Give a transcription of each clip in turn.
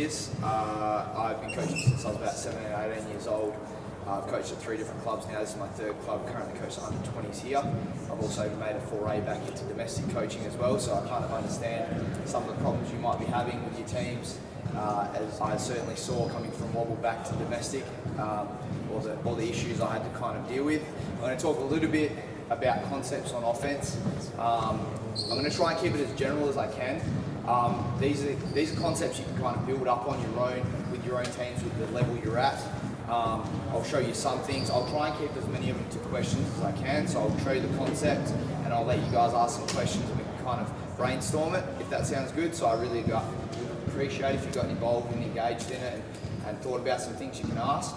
years. I've been coaching since I was about 17 or 18 years old. I've coached at 3 different clubs now. This is my 3rd club. Currently coach under 20s here. I've also made a foray back into domestic coaching as well, so I kind of understand some of the problems you might be having with your teams. As I certainly saw coming from Wobble back to domestic, all the issues I had to kind of deal with. I'm going to talk a little bit about concepts on offense. I'm going to try and keep it as general as I can. These are concepts you can kind of build up on your own with your own teams with the level you're at. I'll show you some things. I'll try and keep as many of them to questions as I can. So I'll show you the concept and I'll let you guys ask some questions and we can kind of brainstorm it, if that sounds good. So I really appreciate if you got involved and engaged in it and thought about some things you can ask.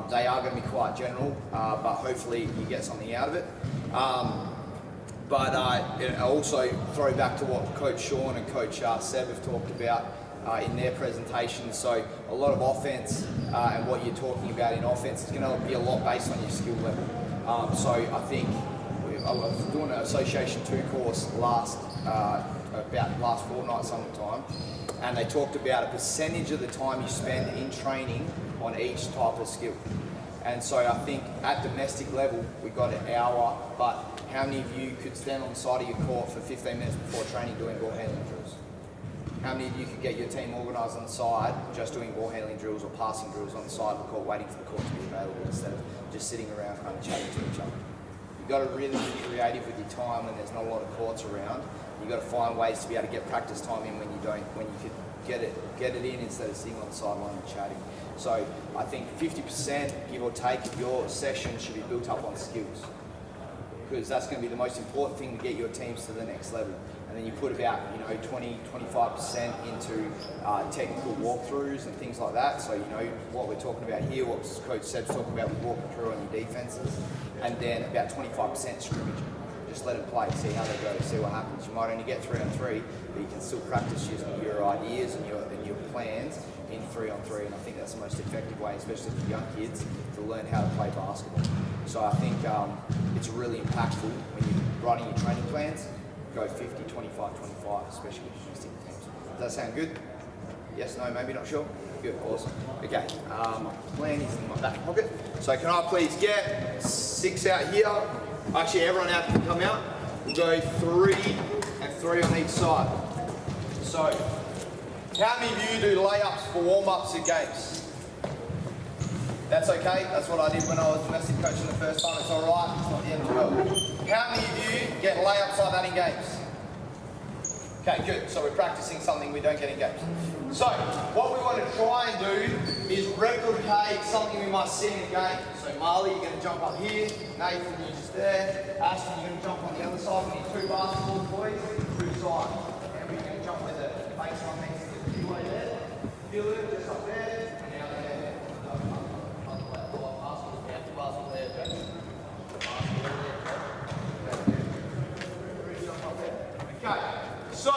They are going to be quite general, but hopefully you get something out of it. But I also throw back to what Coach Sean and Coach Seb have talked about in their presentations. So a lot of offense and what you're talking about in offense is going to be a lot based on your skill level. So I think I was doing an Association 2 course about last fortnight sometime, and they talked about a percentage of the time you spend in training on each type of skill. And so I think at domestic level we got an hour, but how many of you could stand on the side of your court for 15 minutes before training doing ball handling drills? How many of you could get your team organised on the side just doing ball handling drills or passing drills on the side of the court waiting for the court to be available instead of just sitting around kind of chatting to each other? You've got to really be creative with your time when there's not a lot of courts around. You've got to find ways to be able to get practice time in when you could get it in instead of sitting on the sideline and chatting. So I think 50%, give or take, of your session should be built up on skills, because that's going to be the most important thing to get your teams to the next level. And then you put about 20-25% into technical walkthroughs and things like that. So what we're talking about here, what Coach Seb's talking about with walking through on your defenses, and then about 25% scrimmage. Just let them play, see how they go, see what happens. You might only get 3-on-3, but you can still practice using your ideas and your plans in 3-on-3, and I think that's the most effective way, especially for young kids, to learn how to play basketball. So I think it's really impactful when you're writing your training plans. Go 50, 25, 25, especially with domestic teams. Does that sound good? Yes, no, maybe not sure? Good, awesome. Okay, my plan is in my back pocket. So can I please get 6 out here? Actually, everyone out can come out. We'll go 3 and 3 on each side. So, how many of you do layups for warm-ups at games? That's okay. That's what I did when I was domestic coaching the first time. It's all right. It's not the end of the world. How many of you get layups like that in games? Okay, good. So we're practicing something we don't get in games. So what we want to try and do is replicate something we might see in a game. So Marley, you're going to jump up here. Nathan, you're just there. Ashton, you're going to jump on the other side. We need 2 basketball boys, 2 sides. And we're going to jump with the baseline next to the way there. Feel it, just up there. And now there. Okay, so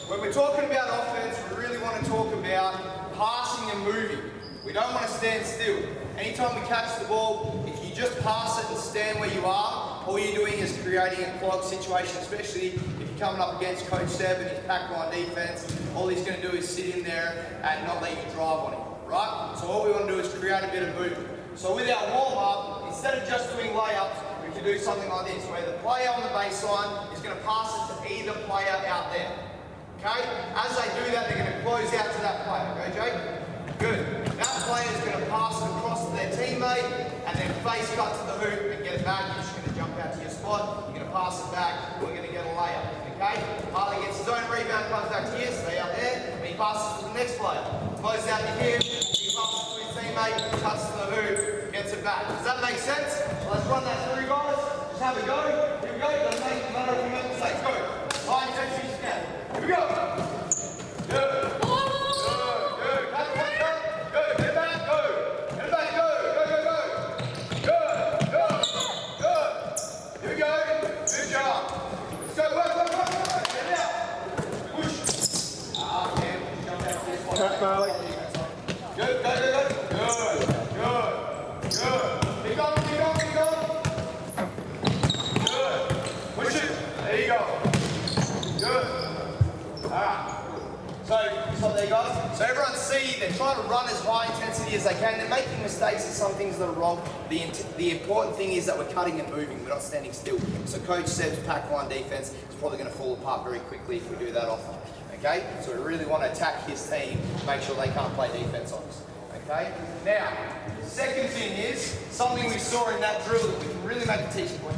when we're talking about offense, we really want to talk about passing and moving. We don't want to stand still. Anytime we catch the ball, if you just pass it and stand where you are, all you're doing is creating a clog situation, especially if you're coming up against Coach Seb and his pack line defense. All he's going to do is sit in there and not let you drive on him, right? So all we want to do is create a bit of movement. So with our warm-up, instead of just doing layups, we can do something like this, where the player on the baseline is going to pass it to either player out there. Okay? As they do that, they're going to close out to that player. Okay, Jake? Good. That player is going to pass it across to their teammate, and then face cut to the hoop and get it back. You're just going to jump out to your spot. You're going to pass it back. We're going to get a layup. Okay? Harley gets his own rebound, comes back to here, stay out there, and he passes to the next player. Close out to him. He passes to his teammate, cuts to the hoop, gets it back. Does that make sense? Let's run that through, guys. Just have a go. Here we go. Doesn't make a matter if you make mistakes. Go. High intensity scan. Here we go. Good. Good. Cut. Good. Get back. Go. Get back. Go. Go. Good. Here we go. Good job. Let's go. Get it out. Push. Man. Jump out to this one. Cut, Marley. Good. Go. Good. Keep going. Good. Push it. There you go. Good. Alright. So, stop there, guys. So everyone see, they're trying to run as high intensity as they can. They're making mistakes in some things that are wrong. The important thing is that we're cutting and moving. We're not standing still. So Coach Seb's pack line defense is probably going to fall apart very quickly if we do that often. Okay? So we really want to attack his team, make sure they can't play defense on us. Okay? Now, second thing is something we saw in that drill that we can really make a teaching point.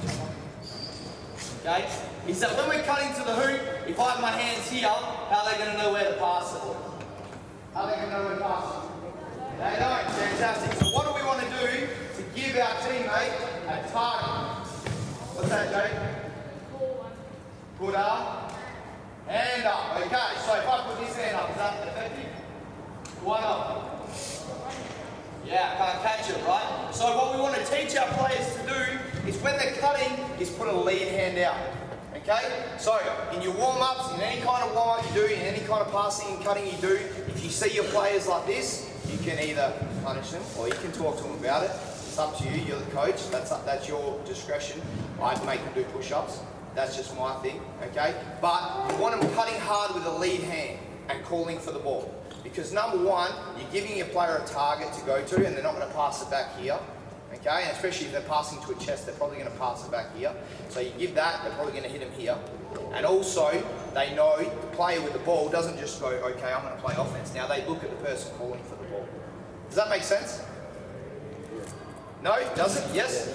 Okay? Is that when we're cutting to the hoop, if I have my hands here, how are they going to know where to pass it? How are they going to know where to pass it? They don't. Fantastic. So what do we want to do to give our teammate a target? What's that, Jake? Put up. Hand up. Okay, so if I put this hand up, is that effective? One up. Yeah, can't catch it, right? So what we want to teach our players to do is when they're cutting, is put a lead hand out. Okay? So in your warm-ups, in any kind of warm-up you do, in any kind of passing and cutting you do, if you see your players like this, you can either punish them or you can talk to them about it. It's up to you. You're the coach. That's your discretion. I'd make them do push-ups. That's just my thing. Okay? But you want them cutting hard with a lead hand and calling for the ball. Because number one, you're giving your player a target to go to and they're not going to pass it back here. Okay, and especially if they're passing to a chest, they're probably going to pass it back here. So you give that, they're probably going to hit him here. And also, they know the player with the ball doesn't just go, okay, I'm going to play offense. Now they look at the person calling for the ball. Does that make sense? No? Does it? Yes?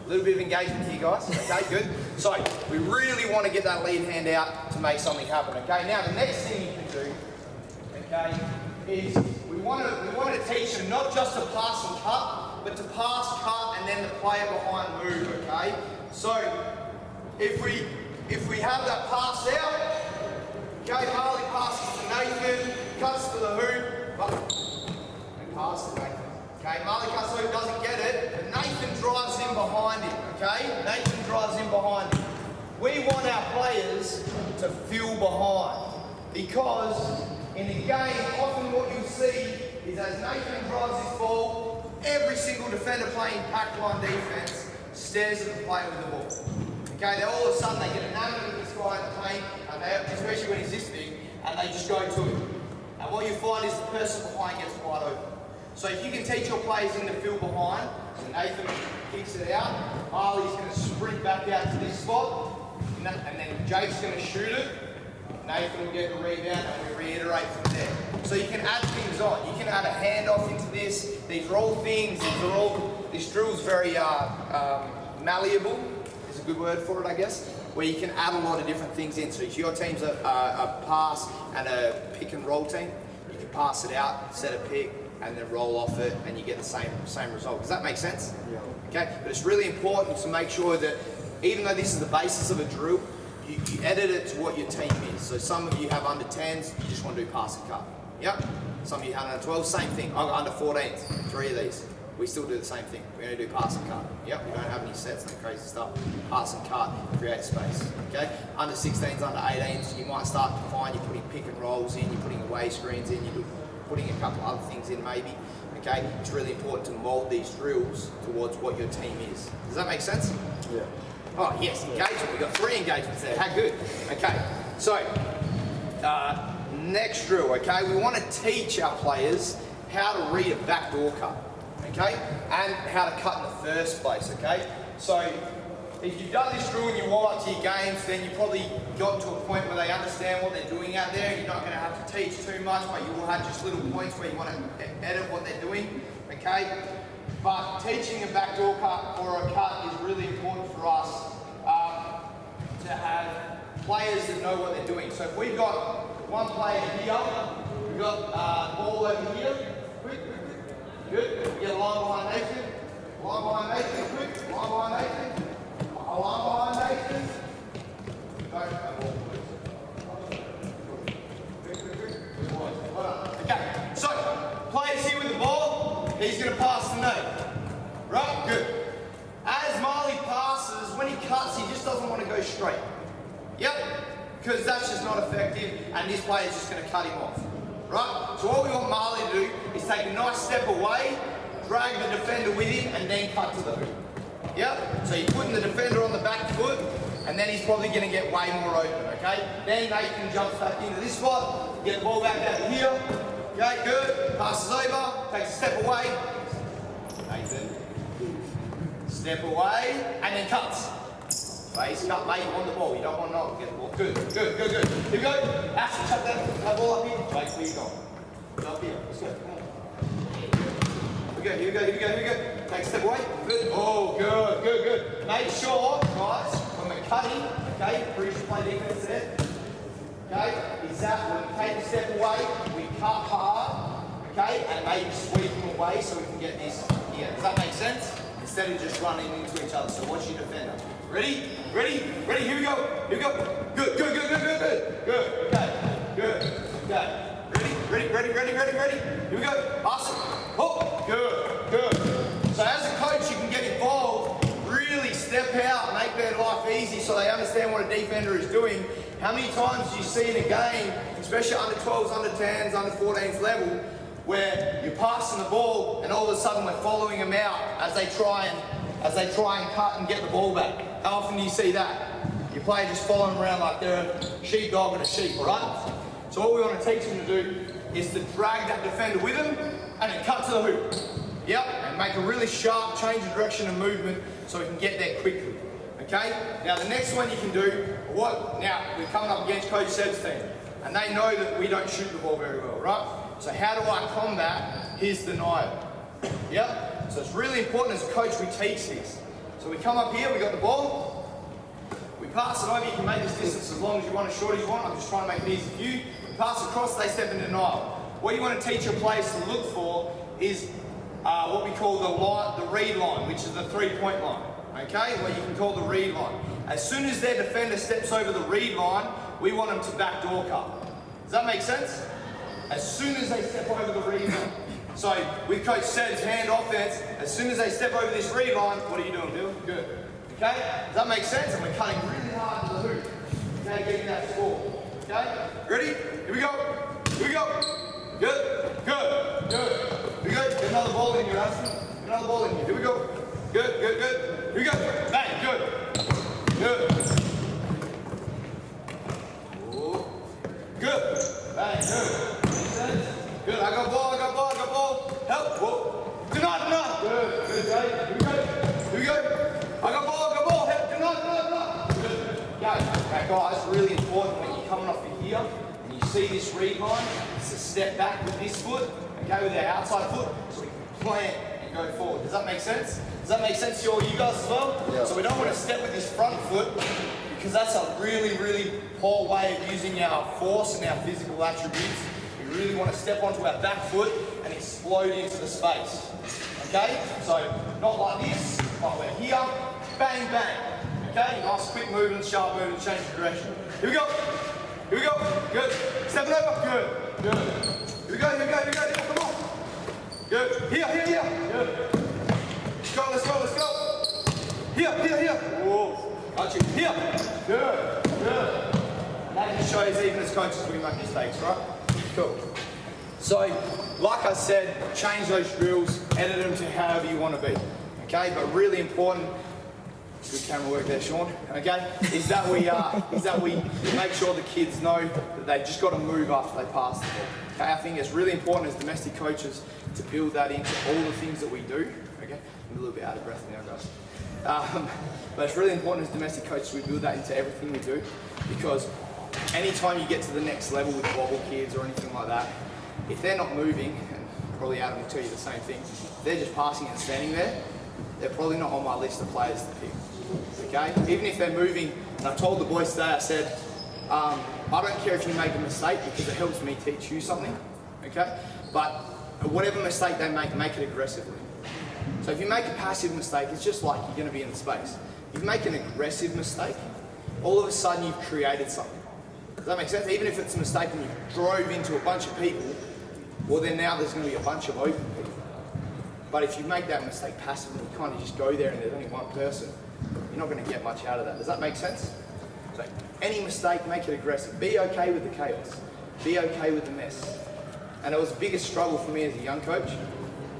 A little bit of engagement here, guys. Okay, good. So we really want to get that lead hand out to make something happen. Okay, now the next thing you can do, okay, is we want to teach them not just to pass and cut, but to pass, cut, and then the player behind move, okay? So, if we have that pass out, okay, Marley passes to Nathan, cuts to the hoop, and passes to Nathan. Okay, Marley cuts to the hoop, doesn't get it, but Nathan drives in behind him, okay? Nathan drives in behind him. We want our players to feel behind, because in the game, often what you see is as Nathan drives his ball, every single defender playing pack line defense stares at the player with the ball. Okay, then all of a sudden they get enamored with this guy in the paint, and especially when he's this big, and they just go to him. And what you find is the person behind gets wide open. So if you can teach your players in the field behind, and Nathan kicks it out, Marley's going to sprint back out to this spot, and then Jake's going to shoot it, Nathan will get the rebound, and we reiterate from there. So you can add things on. You can add a handoff into this. These are all things. This drill is very malleable. Is a good word for it, I guess. Where you can add a lot of different things in. So if your team's a pass and a pick and roll team, you can pass it out, set a pick, and then roll off it, and you get the same result. Does that make sense? Yeah. Okay. But it's really important to make sure that even though this is the basis of a drill, you edit it to what your team is. So some of you have under 10s, you just want to do pass and cut. Yep. Some of you have under 12s, same thing. I've got under 14s, 3 of these. We still do the same thing. We're going to do pass and cut. Yep, we don't have any sets, no crazy stuff. Pass and cut, create space. Okay? Under 16s, under 18s, you might start to find you're putting pick and rolls in, you're putting away screens in, you're putting a couple other things in maybe. Okay? It's really important to mold these drills towards what your team is. Does that make sense? Yeah. Oh, yes, engagement. We've got 3 engagements there. How good. Okay, so next drill, okay? We want to teach our players how to read a backdoor cut, okay? And how to cut in the first place, okay? So if you've done this drill and you warm up to your games, then you've probably got to a point where they understand what they're doing out there. You're not going to have to teach too much, but you will have just little points where you want to edit what they're doing, okay? But teaching a backdoor cut or a cut is really important for us to have players that know what they're doing. So if we've got one player here, we've got ball over here, quick, good. We get a line behind Nathan, quick, line behind Nathan, a line behind Nathan. Okay, so players here with the ball, he's going to pass to Nate. Right, good. As Marley passes, when he cuts, he just doesn't want to go straight. Yep, because that's just not effective, and this player's just going to cut him off. Right? So what we want Marley to do is take a nice step away, drag the defender with him, and then cut to the hoop. Yep, so you're putting the defender on the back foot, and then he's probably going to get way more open, okay? Then Nathan jumps back into this spot, get the ball back out here, Okay, good. Passes over, takes a step away. Nathan. Step away, and then cuts. Face cut, mate, you want the ball. You don't want to not get the ball. Good, good, good, good. Here we go. Ash, chuck that ball up here. Wait, where you going? Up here. Let's go. Come on. Here we go, here we go, here we go, here we go. Take a step away. Good. Oh, good, good, good. Make sure, guys, when we're cutting, okay, crucial play defense there. Okay, is that when we take a step away, we cut hard, okay, and maybe sweep them away so we can get this here. Does that make sense? Instead of just running into each other. So watch your defender. Ready? Ready? Ready? Here we go. Here we go. Good, good, good, good, good, good. Good. Okay. Good. Okay. Ready? Ready? Ready? Ready? Ready? Ready? Here we go. Awesome. Oh, good. Good. So as a coach, you can get involved, really step out, make their life easy so they understand what a defender is doing. How many times do you see in a game, especially under 12s, under 10s, under 14s level, where you're passing the ball and all of a sudden we're following them out as they try and cut and get the ball back? How often do you see that? Your player just following them around like they're a sheepdog and a sheep, all right? So what we want to teach them to do is to drag that defender with them and then cut to the hoop. Yep, and make a really sharp change of direction and movement so we can get there quickly. Okay? Now the next one you can do, now we're coming up against Coach Seb's team, and they know that we don't shoot the ball very well, right? So how do I combat his denial? Yep, so it's really important as a coach we teach this. So we come up here, we got the ball, we pass it over, you can make this distance as long as you want, as short as you want, I'm just trying to make it easy for you. We pass across, they step in denial. What you want to teach your players to look for is what we call the read line, which is the 3-point line. Okay, what you can call the read line. As soon as their defender steps over the read line, we want them to backdoor cut. Does that make sense? As soon as they step over the read line. So with Coach Seb's hand offense, as soon as they step over this read line, what are you doing, Bill? Good. Okay? Does that make sense? And we're cutting really hard to the hoop. Okay, getting that score. Okay? Ready? Here we go. Here we go. Good. Good. Good. Here we go. Get another ball in here, Aston. Get another ball in here. Here we go. Good. Good. Good. Here we go. Bang. Good. Good. Ooh. Good. Bang. Good. Makes sense? Good. I got ball. I got ball. I got ball. Help. Whoa. Do not. Good. Good, Jay. Here we go. Here we go. I got ball. I got ball. Help. Do not. Good. Okay, guys, really important when you're coming off of here and you see this read line, it's to step back with this foot, okay, with our outside foot, so we can plant and go forward. Does that make sense? Does that make sense to all you guys as well? Yeah. So we don't want to step with this front foot because that's a really, really poor way of using our force and our physical attributes. We really want to step onto our back foot and explode into the space. Okay? So not like this, but we're here, bang, bang. Okay? Nice quick movement, sharp movement, change of direction. Here we go. Here we go. Good. Stepping over. Good. Good. Here we go, here we go, here we go. Come on. Good. Here. Good. Let's go. Here. Whoa. Got you. Here. Good. And that just shows even as coaches we make mistakes, right? Cool. So, like I said, change those drills, edit them to however you want to be. Okay? But really important, good camera work there, Sean. Okay, is that we make sure the kids know that they just got to move after they pass the ball. Okay, I think it's really important as domestic coaches to build that into all the things that we do. Okay, I'm a little bit out of breath now, guys. But it's really important as domestic coaches we build that into everything we do, because anytime you get to the next level with wobble kids or anything like that, if they're not moving, and probably Adam will tell you the same thing, if they're just passing and standing there, they're probably not on my list of players to pick. Okay? Even if they're moving, and I told the boys today, I said, I don't care if you make a mistake because it helps me teach you something. Okay? But whatever mistake they make it aggressively. So if you make a passive mistake, it's just like you're going to be in the space. If you make an aggressive mistake, all of a sudden you've created something. Does that make sense? Even if it's a mistake and you drove into a bunch of people, well then now there's going to be a bunch of open people. But if you make that mistake passively, you kind of just go there and there's only one person, you're not going to get much out of that. Does that make sense? So any mistake, make it aggressive. Be okay with the chaos. Be okay with the mess. And it was the biggest struggle for me as a young coach,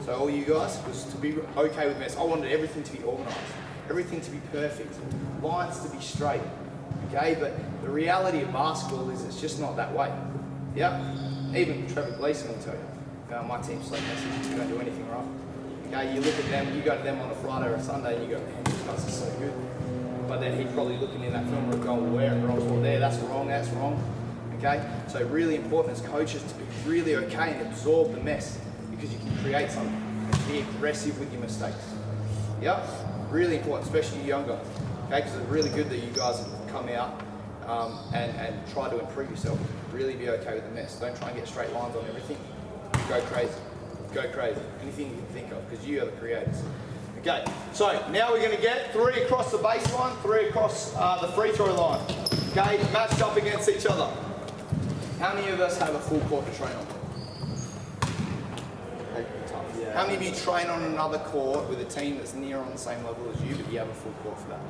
so all you guys, was to be okay with mess. I wanted everything to be organised, everything to be perfect, lines to be straight. Okay, but the reality of basketball is it's just not that way. Yep. Even Trevor Gleeson will tell you, my team's so messy, you don't do anything right. Okay, you look at them, you go to them on a Friday or a Sunday and you go, man, these guys are so good. But then he's probably looking in that film room going, where and wrong, or there, that's wrong. Okay, so really important as coaches to be really okay and absorb the mess because you can create something and be aggressive with your mistakes. Yep, really important, especially younger. Okay, because it's really good that you guys have come out and try to improve yourself. Really be okay with the mess. Don't try and get straight lines on everything. Go crazy. Go crazy. Anything you can think of, because you are the creators. Okay, so now we're going to get 3 across the baseline, 3 across the free throw line. Okay, matched up against each other. How many of us have a full court to train on? Yeah. How many of you train on another court with a team that's near on the same level as you, but you have a full court for that?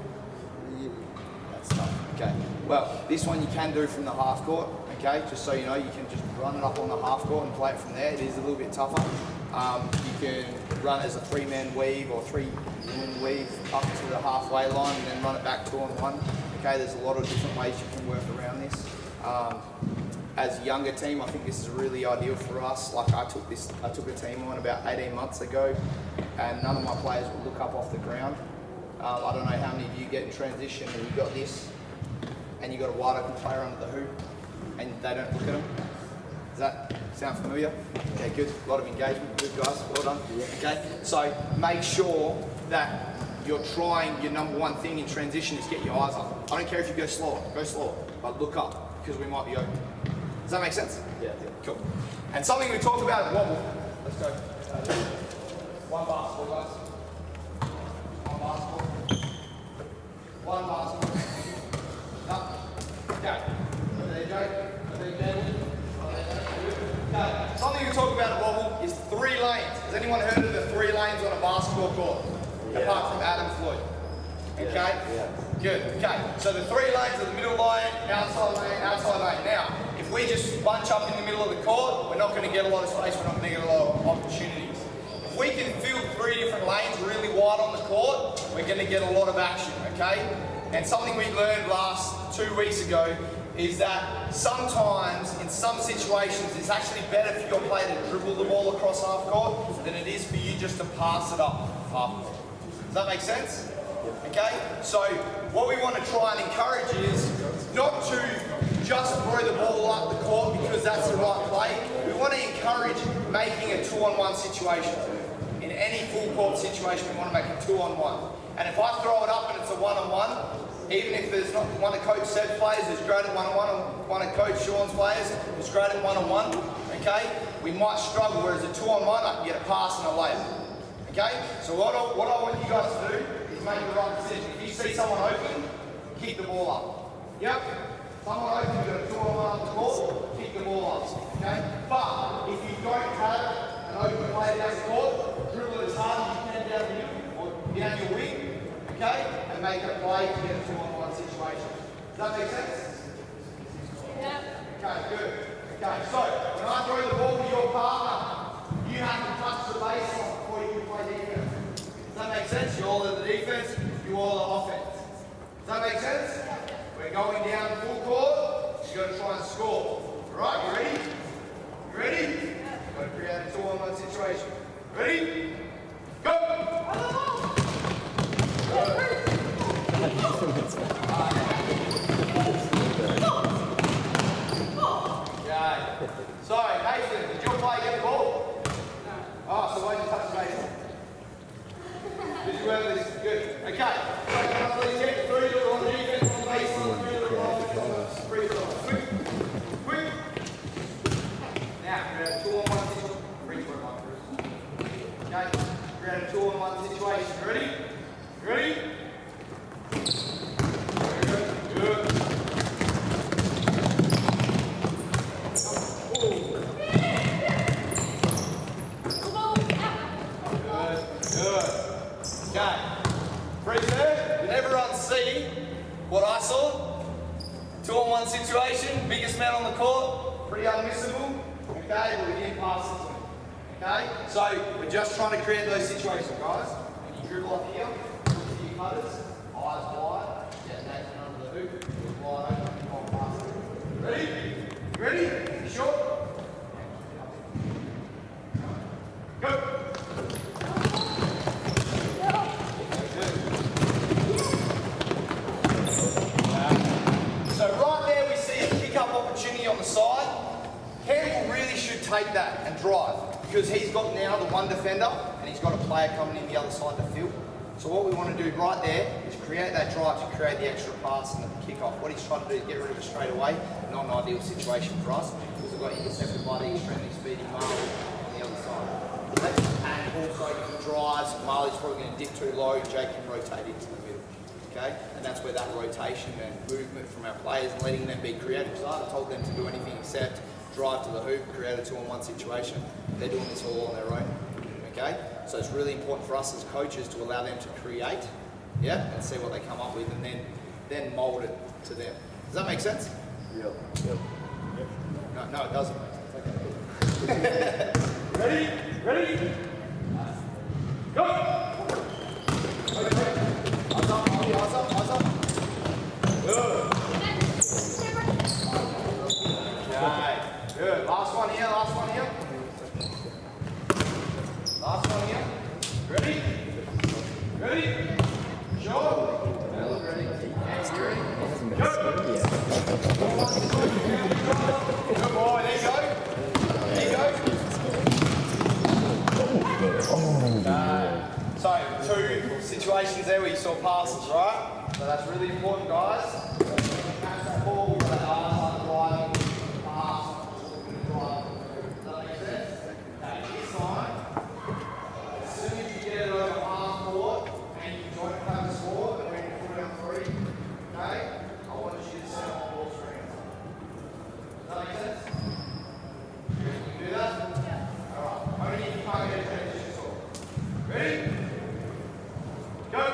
That's tough. Okay. Well, this one you can do from the half court. Okay, just so you know, you can just run it up on the half court and play it from there. It is a little bit tougher. You can run as a 3-man weave or 3-woman weave up to the halfway line and then run it back 2-on-1. Okay, there's a lot of different ways you can work around this. As a younger team, I think this is really ideal for us. Like I took a team on about 18 months ago, and none of my players would look up off the ground. I don't know how many of you get in transition and you got this, and you got a wide open player under the hoop, and they don't look at them. Does that sound familiar? Okay, good. A lot of engagement. Good guys. Well done. Okay, so make sure that you're trying. Your number one thing in transition is get your eyes up. I don't care if you go slower, but look up because we might be open. Does that make sense? Yeah. Cool. And something we talked about at wobble. Let's go. One basketball, guys. One basketball. Up. Okay. There you go. Okay. Something we talk about at wobble is 3 lanes. Has anyone heard of the 3 lanes on a basketball court? Yeah. Apart from Adam Floyd. Okay? Yeah. Good. Okay. So the 3 lanes are the middle lane, outside lane. Now, if we just bunch up in the middle of the court, we're not going to get a lot of space, we're not going to get a lot of opportunities. If we can fill 3 different lanes really wide on the court, we're going to get a lot of action, okay? And something we learned last 2 weeks ago is that sometimes, in some situations, it's actually better for your player to dribble the ball across half court than it is for you just to pass it up half court. Does that make sense? Okay? So what we want to try and encourage is not to just throw the ball up the court because that's the right play. We want to encourage making a 2-on-1 situation. In any full court situation, we want to make a 2-on-1. And if I throw it up and it's a 1-on-1, even if there's not one of Coach Seb's players who's great at 1-on-1 or one of Coach Sean's players who's great at 1-on-1, okay, we might struggle, whereas a 2-on-1, I can get a pass and a layup. Okay? So what I want you guys to do is make the right decision. If you see someone open, keep the ball up. Yep. Someone open, you've got a 2-on-1 up the court, keep the ball up. Okay? But if you don't have an open player down the court, dribble it as hard as you can down the middle or down your wing, okay? And make a play to get a 2-on-1 situation. Does that make sense? Yeah. Okay, good. Okay, so when I throw the ball to your partner, you have to touch the baseline before you can play defense. Does that make sense? You all are the defense, you all are offense. Does that make sense? We're going down full court, you've got to try and score. Alright, you ready? You ready? You've got to create a 2-on-1 situation. Ready? Go! Okay. So, Nathan, did your player get the ball? No. Oh, so why did you touch the baseline? Did you wear this? Good. Okay. So, please get 3 on the defense on the baseline, 3 on the quick. Quick. Now, we're at a 2-on-1 situation. Free throw line first. Okay. We're at a 2-on-1 situation. Ready? Ready? Good. Good. Okay. Free throw. Did everyone see what I saw? 2-on-1 situation, biggest man on the court, pretty unmissable. Okay, but we didn't pass it to him. Okay, so we're just trying to create those situations, guys. When you dribble up here, look at your cutters, eyes wide, get Nathan under the hoop, wide open, you can't pass it. Ready? You ready? You sure? So right there we see a kick-up opportunity on the side. Campbell really should take that and drive because he's got now the one defender and he's got a player coming in the other side of the field. So what we want to do right there is create that drive to create the extra pass and the kick-off. What he's trying to do is get rid of it straight away. Not an ideal situation for us because we've got intercepted by the extremely speedy Marley on the other side. And also if he drives, Marley's probably going to dip too low, Jake can rotate into the middle. Okay? And that's where that rotation and movement from our players and letting them be creative. So I told them to do anything except drive to the hoop, create a 2-on-1 situation. They're doing this all on their own. Okay? So it's really important for us as coaches to allow them to create, yeah, and see what they come up with and then mould it to them. Does that make sense? Yep. No, it doesn't make sense. Okay. Ready? Go! Eyes up, Molly, eyes up. Good. Okay. Good. Last one here. Last one here. Ready? Sure. Ready. Hands ready. Go. Good boy. There you go. So, two situations there where you saw passes, right? So that's really important, guys. So when you catch that ball, we've got that arm driving, pass, drive. Does that make sense? Okay, this time, as soon as you get it over half court and you join the cover score, and when you put it on 3, okay, I want you to set up ball screens. Does that make sense? You can do that? Alright, only if you can't get a transition score. Ready? Go!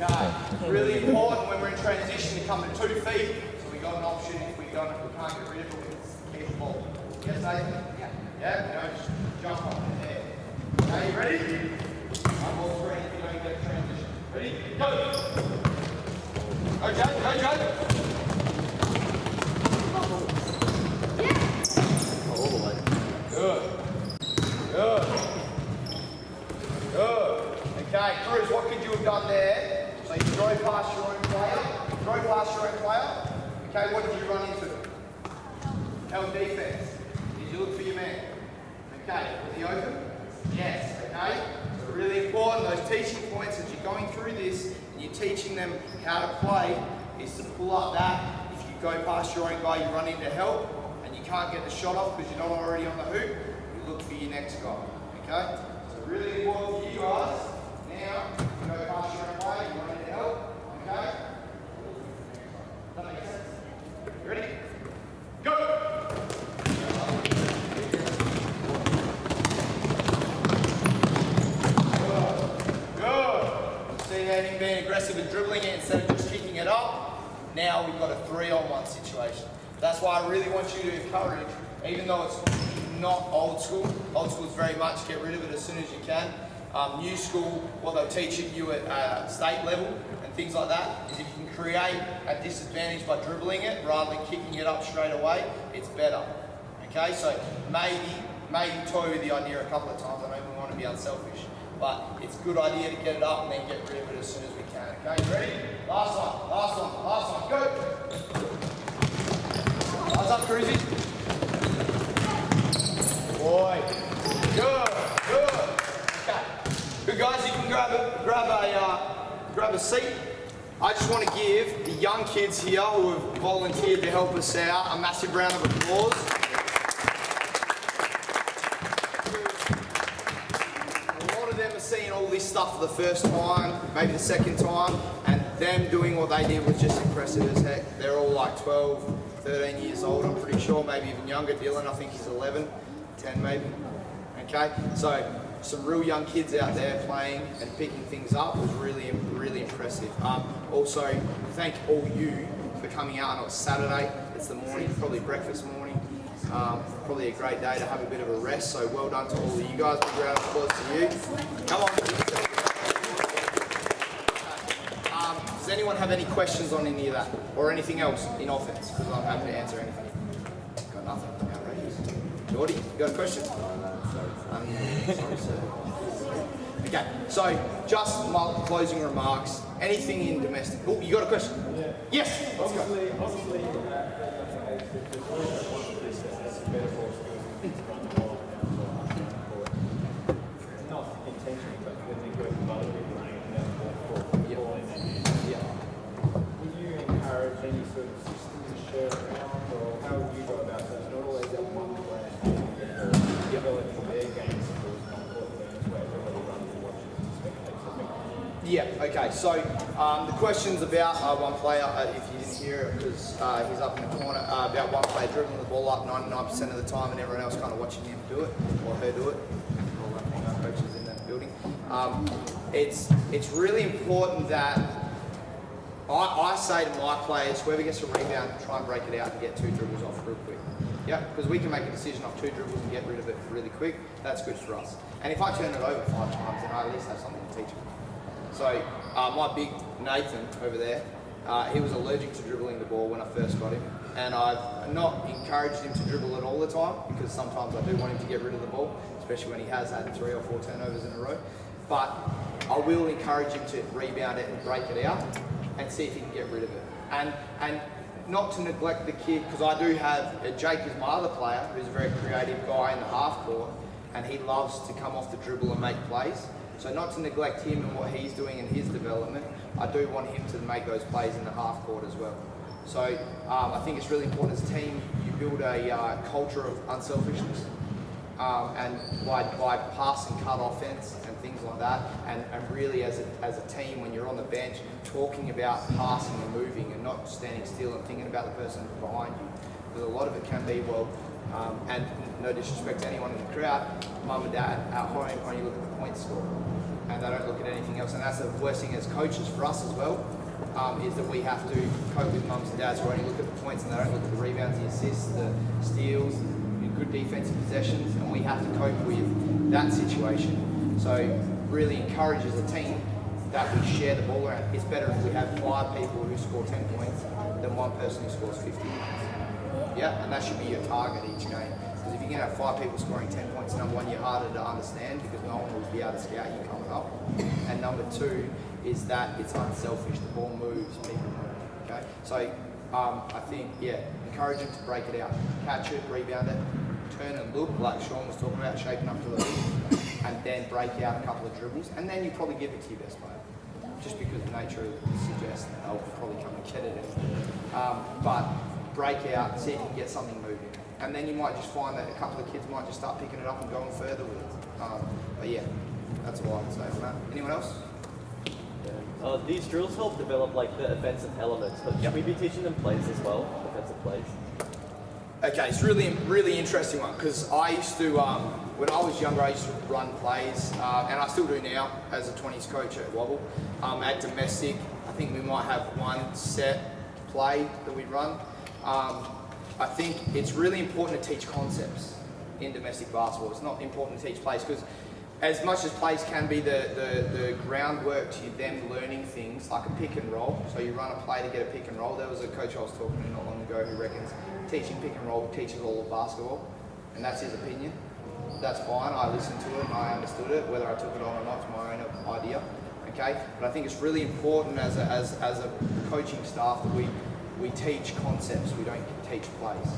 Okay, really important when we're in transition to come to 2 feet, so we got an option if we can't get rid of it, we can keep the ball. Yes, Nathan? Yeah, no, just jump up in there. Okay, you ready? One ball screen if you don't get a transition. Ready? Go! Go. Okay, Cruz, what could you have done there? So you throw past your own player. Okay, what did you run into? Held defense. Did you look for your man? Okay, was he open? Yes, okay. So really important, those teaching points as you're going through this and you're teaching them how to play is to pull up that. If you go past your own guy, you run into help and you can't get the shot off because you're not already on the hoop, you look for your next guy. Okay? So really important for you guys. Now, you go past your own play, you run into help. Okay? Does that make sense? You ready? Go! Good. See him being aggressive and dribbling it instead of just kicking it up. Now we've got a 3-on-1 situation. That's why I really want you to encourage, even though it's not old school is very much get rid of it as soon as you can. New school, what they're teaching you at state level and things like that, is if you can create a disadvantage by dribbling it rather than kicking it up straight away, it's better. Okay, so maybe toy with the idea a couple of times. I know we want to be unselfish, but it's a good idea to get it up and then get rid of it as soon as we can. Okay, you ready? Last one, go! Eyes up, Cruzy. Boy, good. Okay, good guys. You can grab a seat. I just want to give the young kids here who have volunteered to help us out a massive round of applause. A lot of them are seeing all this stuff for the first time, maybe the second time, and them doing what they did was just impressive as heck. They're all like 12, 13 years old, I'm pretty sure, maybe even younger. Dylan, I think he's 11, 10 maybe. Okay, so some real young kids out there playing and picking things up was really impressive. Also, thank all you for coming out. I know it's Saturday, it's the morning, probably breakfast morning. Probably a great day to have a bit of a rest, so well done to all of you guys. Big round of applause to you. Come on. Does anyone have any questions on any of that or anything else in offense? Because I'm happy to answer anything. Got nothing. Outrageous. Jordy, you got a question? Sorry, sir. Okay, so just my closing remarks. Anything in domestic? Oh, you got a question? Yeah. Yes. Let's go. Obviously, not intentionally, but when they go from other people hanging out for Yeah. would you encourage any sort of system to share around, or how would you go about it? It's not always that one player developing their game skills, not important way everybody runs and watches and spectates. I think. Yeah, okay, so the question's about one player, if you didn't hear it, because he's up in the corner, about one player dribbling the ball up 99% of the time and everyone else kind of watching him do it, or her do it, all the female coaches in that building. It's really important that I say to my players, whoever gets a rebound, try and break it out and get 2 dribbles off real quick. Yeah, because we can make a decision off 2 dribbles and get rid of it really quick. That's good for us. And if I turn it over 5 times, then I at least have something to teach them. So my big Nathan over there, he was allergic to dribbling the ball when I first got him, and I've not encouraged him to dribble it all the time because sometimes I do want him to get rid of the ball, especially when he has had 3 or 4 turnovers in a row. But I will encourage him to rebound it and break it out and see if he can get rid of it. And not to neglect the kid, because I do have, Jake is my other player, who's a very creative guy in the half court, and he loves to come off the dribble and make plays. So not to neglect him and what he's doing in his development, I do want him to make those plays in the half court as well. So I think it's really important as a team, you build a culture of unselfishness. And by pass and cut offense and things like that, and really as a team, when you're on the bench, talking about passing and moving and not standing still and thinking about the person behind you. Because a lot of it can be, and no disrespect to anyone in the crowd, mum and dad at home only look at the points score and they don't look at anything else. And that's the worst thing as coaches for us as well, is that we have to cope with mums and dads who only look at the points and they don't look at the rebounds, the assists, the steals, good defensive possessions, and we have to cope with that situation. So really encourage as a team that we share the ball around. It's better if we have 5 people who score 10 points than 1 person who scores 50 points. Yeah, and that should be your target each game. Because if you can have 5 people scoring 10 points, number 1, you're harder to understand because no one will be able to scout you coming up. And number 2 is that it's unselfish. The ball moves, people move. Okay, so I think, encourage them to break it out, catch it, rebound it, turn and look like Sean was talking about, shaping up to the hoop, and then break out a couple of dribbles, and then you probably give it to your best player, just because the nature suggests that they'll probably come and get it. But break out, see if you can get something moving, and then you might just find that a couple of kids might just start picking it up and going further with it. But yeah, that's all I can say on that. Anyone else? These drills help develop like the offensive elements, but should we be teaching them plays as well, offensive plays? Okay, it's really interesting one because I used to, when I was younger, I used to run plays, and I still do now as a 20s coach at Wobble. At domestic, I think we might have 1 set play that we run. I think it's really important to teach concepts in domestic basketball. It's not important to teach plays because as much as plays can be the groundwork to them learning things like a pick and roll, so you run a play to get a pick and roll. There was a coach I was talking to not long ago who reckons teaching pick and roll teaches all of basketball, and that's his opinion. That's fine, I listened to it and I understood it, whether I took it on or not, it's my own idea, okay? But I think it's really important as a coaching staff that we teach concepts, we don't teach plays.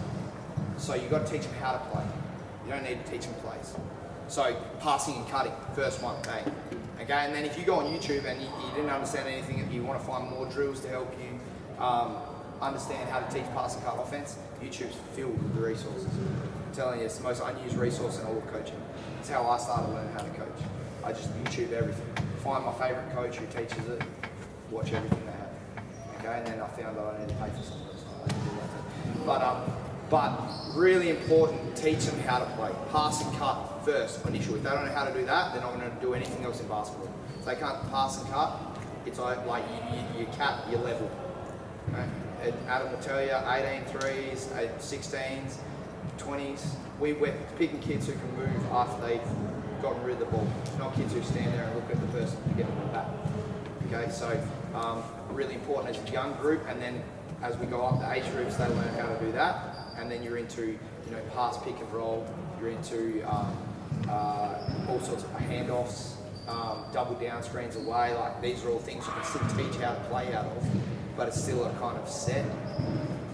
So you've got to teach them how to play. You don't need to teach them plays. So passing and cutting, first one, bang. Okay, and then if you go on YouTube and you didn't understand anything and you want to find more drills to help you understand how to teach pass and cut offense, YouTube's filled with the resources. I'm telling you, it's the most unused resource in all of coaching. It's how I started learning how to coach. I just YouTube everything. Find my favourite coach who teaches it, watch everything they have. Okay, and then I found that I need to pay for some of it, so I can do that too. But really important, teach them how to play. Pass and cut first, initially. If they don't know how to do that, they're not going to do anything else in basketball. If they can't pass and cut, it's like you cap your level. Okay? And Adam will tell you, 18 threes, 16s, 20s. We're picking kids who can move after they've gotten rid of the ball. Not kids who stand there and look at the person to get the ball back. Okay, so really important as a young group, and then as we go up the age groups, they learn how to do that, and then you're into pass, pick and roll. You're into all sorts of handoffs, double down screens away. Like these are all things you can still teach how to play out of, but it's still a kind of set.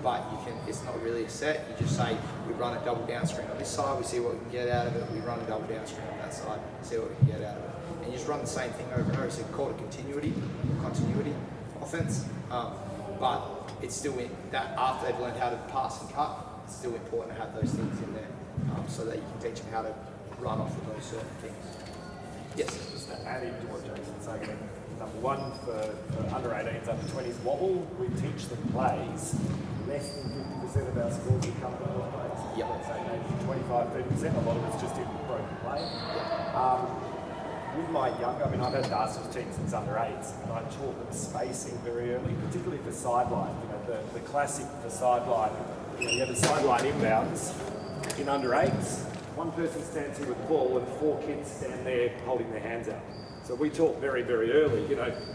But it's not really a set. You just say we run a double down screen on this side, we see what we can get out of it. We run a double down screen on that side, see what we can get out of it. And you just run the same thing over and over. So you call it continuity offense. But it's still that after they've learned how to pass and cut, it's still important to have those things in there so that you can teach them how to run off of those certain things. Yes? Just to add into what Jason's saying, number one, for under 18s, under 20s wobble, we teach them plays. Less than 50% of our scores will come from those plays. Yep. So maybe 25-30%, a lot of it's just in broken play. With my younger, I've had Darcy's team since under 8s, and I taught them spacing very early, particularly for sideline. The classic for sideline, you have a sideline inbounds in under 8s. One person stands here with the ball and 4 kids stand there holding their hands out. So we talk very, very early,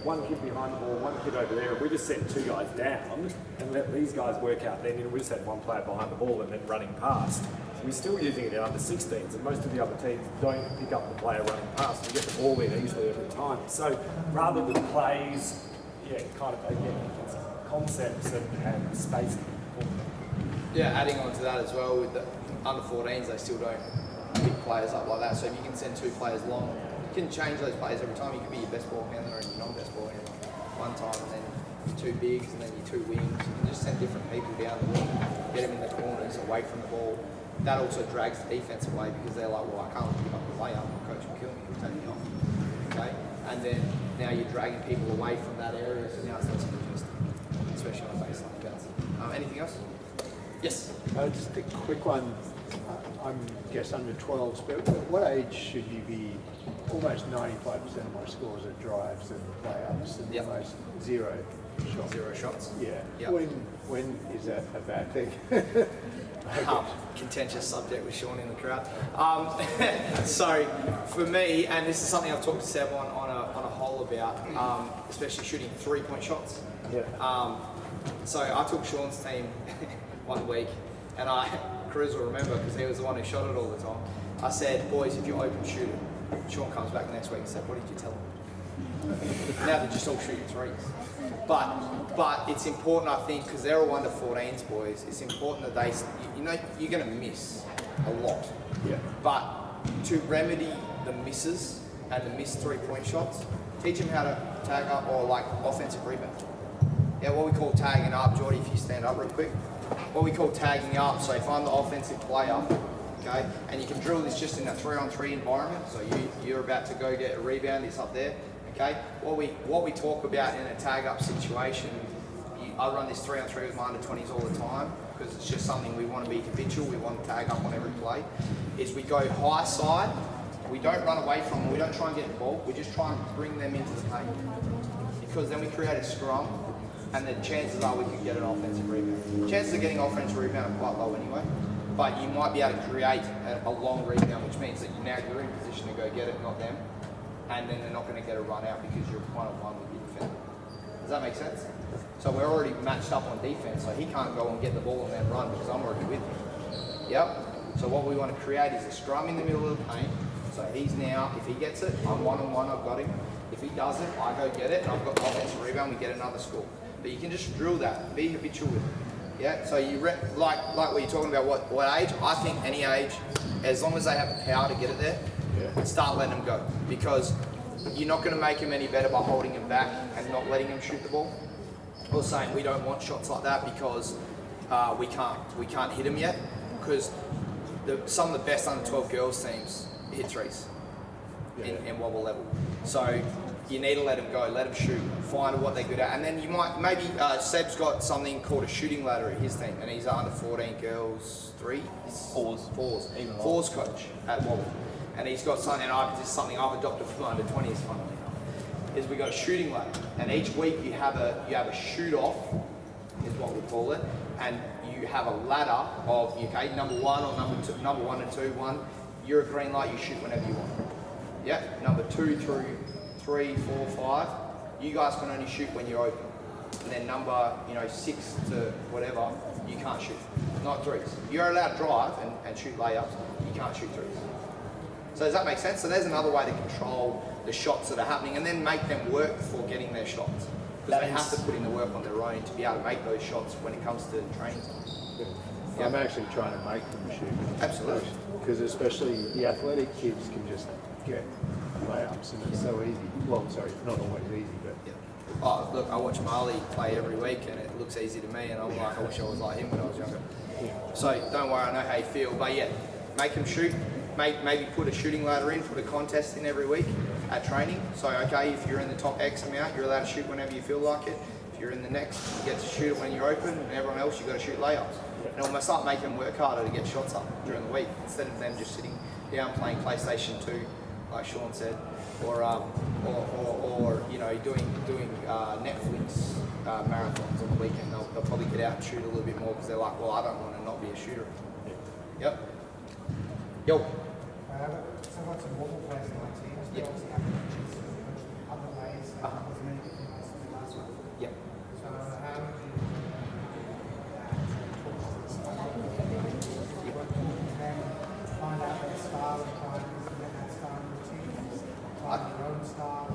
one kid behind the ball, one kid over there, and we just send 2 guys down and let these guys work out. Then we just had one player behind the ball and then running past. So we're still using it in under 16s, and most of the other teams don't pick up the player running past. We get the ball in easily every time. So rather than plays, concepts and spacing. Yeah, adding on to that as well, with the under 14s, they still don't pick players up like that. So if you can send 2 players long, you can change those players every time. You can be your best ball handler and your non-best ball handler one time, and then your 2 bigs, and then your 2 wings. You can just send different people down the wing, get them in the corners, away from the ball. That also drags the defense away because they're like, well, I can't pick up the layup. My coach will kill me. He'll take me off. Okay, and then now you're dragging people away from that area, so now it's less interesting, especially on baseline bounce. Anything else? Yes. Just a quick one. I'm guess under 12s, but at what age should you be? Almost 95% of my scores are drives and layups, and almost 0 shots. 0 shots? Yeah. Yep. When is that a bad thing? Contentious subject with Sean in the crowd. So for me, and this is something I've talked to Seb on a whole about, especially shooting 3-point shots. Yeah. So I took Sean's team one week, and Cruz will remember because he was the one who shot it all the time. I said, boys, if you open shoot it. Sean comes back next week and said, what did you tell him? Now they're just all shooting 3s. But it's important, I think, because they're all under 14s, boys, it's important that you're going to miss a lot. Yeah. But to remedy the misses and the missed 3-point shots, teach them how to tag up or like offensive rebound. Yeah, what we call tagging up. Jordy, if you stand up real quick. What we call tagging up. So if I'm the offensive player, okay, and you can drill this just in a 3-on-3 environment. So you're about to go get a rebound. It's up there. Okay. What we talk about in a tag up situation, I run this 3-on-3 with my under 20s all the time because it's just something we want to be habitual. We want to tag up on every play. Is we go high side. We don't run away from them. We don't try and get the ball. We just try and bring them into the paint because then we create a scrum. And the chances are we could get an offensive rebound. Chances of getting offensive rebound are quite low anyway, but you might be able to create a long rebound, which means that you're in position to go get it, not them, and then they're not going to get a run out because you're 1-on-1 with your defender. Does that make sense? So we're already matched up on defense, so he can't go and get the ball and then run because I'm already with him. Yep. So what we want to create is a scrum in the middle of the paint. So he's now, if he gets it, I'm 1-on-1, I've got him. If he doesn't, I go get it, and I've got the offensive rebound, we get another score. But you can just drill that, be habitual with it. Yeah, so like what you're talking about, what age? I think any age, as long as they have the power to get it there, start letting them go. Because you're not going to make them any better by holding them back and not letting them shoot the ball. Or saying we don't want shots like that because we can't hit them yet. Because some of the best under 12 girls teams hit 3s in wobble level. So you need to let them go, let them shoot, find what they're good at. And then you maybe Seb's got something called a shooting ladder at his team, and he's under 14 girls, 3? 4s. Even 4s coach at Wobble. And he's got something, and this is something I've adopted from under 20s, funnily enough, is we've got a shooting ladder. And each week you have a shoot off, is what we call it, and you have a ladder of, okay, number 1 or number 1 and 2, 1, you're a green light, you shoot whenever you want. Yeah, number 2 through 3, 4, 5, you guys can only shoot when you're open. And then number, 6 to whatever, you can't shoot. Not threes. You're allowed to drive and shoot layups. You can't shoot threes. So does that make sense? So there's another way to control the shots that are happening and then make them work for getting their shots. Because they have to put in the work on their own to be able to make those shots when it comes to training time. Yeah. I'm actually trying to make them shoot. Absolutely. Because especially the athletic kids can just get layups and it's so easy. Well, sorry, not always easy, but... Yeah. Oh, look, I watch Marley play every week and it looks easy to me and I'm like, I wish I was like him when I was younger. Yeah. So don't worry, I know how you feel. But yeah, make them shoot. Maybe put a shooting ladder in, put a contest in every week at training. So, okay, if you're in the top X amount, you're allowed to shoot whenever you feel like it. If you're in the next, you get to shoot it when you're open, and everyone else, you've got to shoot layups. And we'll start making them work harder to get shots up during the week, instead of them just sitting down playing PlayStation 2, like Sean said, or doing Netflix marathons on the weekend. They'll probably get out and shoot a little bit more because they're like, well, I don't want to not be a shooter. Yep. Yo. So I've got some wobble players in my team. They Yep. obviously have coaches in other ways. There's many different ways to the last one. Yep. So how would you and then find out their style and try and implement that style in the team? Find your own style.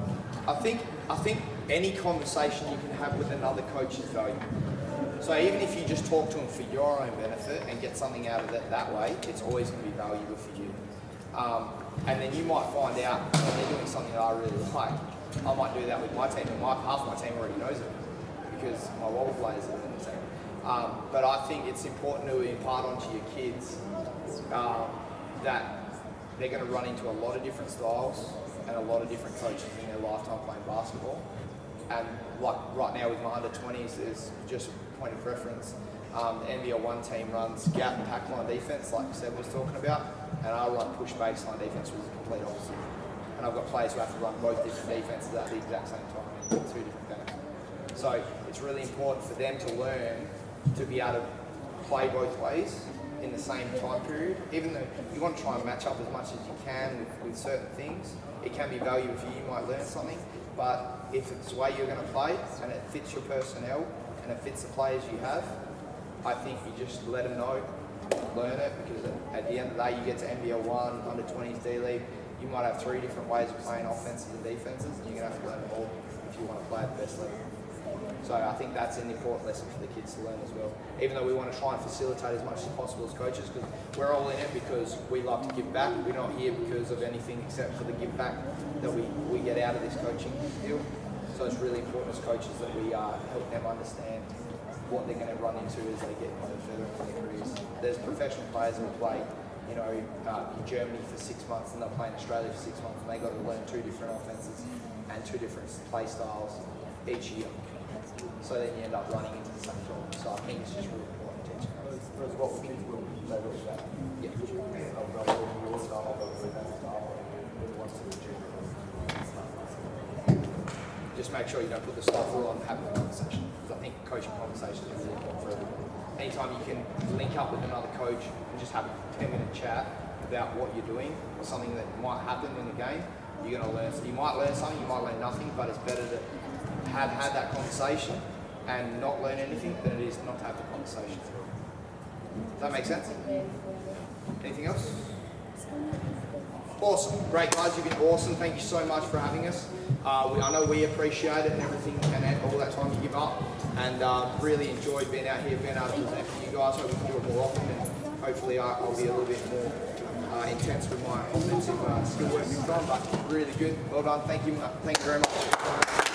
I think any conversation you can have with another coach is valuable. So even if you just talk to them for your own benefit and get something out of it that way, it's always going to be valuable for you. And then you might find out when they're doing something that I really like. I might do that with my team, and half my team already knows it because my wobble players are in the team. But I think it's important to impart onto your kids that they're going to run into a lot of different styles and a lot of different coaches in their lifetime playing basketball. And like right now with my under 20s, is just a point of reference. The NBL 1 team runs gap and pack line defense, like Seb was talking about, and I run push baseline defense, which is the complete opposite. And I've got players who have to run both different defenses at the exact same time in 2 different games. So it's really important for them to learn to be able to play both ways in the same time period. Even though you want to try and match up as much as you can with certain things, it can be valuable for you. You might learn something, but if it's the way you're going to play and it fits your personnel and it fits the players you have, I think you just let them know, learn it, because at the end of the day, you get to NBL 1, under 20s D-League, you might have 3 different ways of playing offenses and defenses, and you're going to have to learn them all if you want to play at the best level. So I think that's an important lesson for the kids to learn as well. Even though we want to try and facilitate as much as possible as coaches, because we're all in it because we love to give back. We're not here because of anything except for the give back that we get out of this coaching deal. So it's really important as coaches that we help them understand what they're going to run into as they get further into their careers. There's professional players who play, in Germany for 6 months, and they'll play in Australia for 6 months, and they got to learn 2 different offenses and 2 different play styles each year. So then you end up running into the same problem. So I think it's just really important to teach them. Whereas what we kids will they look at that. Yeah. They'll go with your style, they'll go with that style, and wants to achieve it. Just make sure you don't put the stuff all on having a conversation. Because I think coaching conversations are really important for everyone. Anytime you can link up with another coach and just have a 10-minute chat about what you're doing or something that might happen in the game, you're going to learn. So you might learn something, you might learn nothing, but it's better to have had that conversation and not learn anything than it is not to have the conversation. Does that make sense? Anything else? Awesome. Great, guys. You've been awesome. Thank you so much for having us. I know we appreciate it and everything and all that time you give up. And really enjoyed being out here, being able to present for you guys. Hope we can do it more often. And hopefully I'll be a little bit more intense with my offensive skill work this time. But really good. Well done. Thank you. Thank you very much.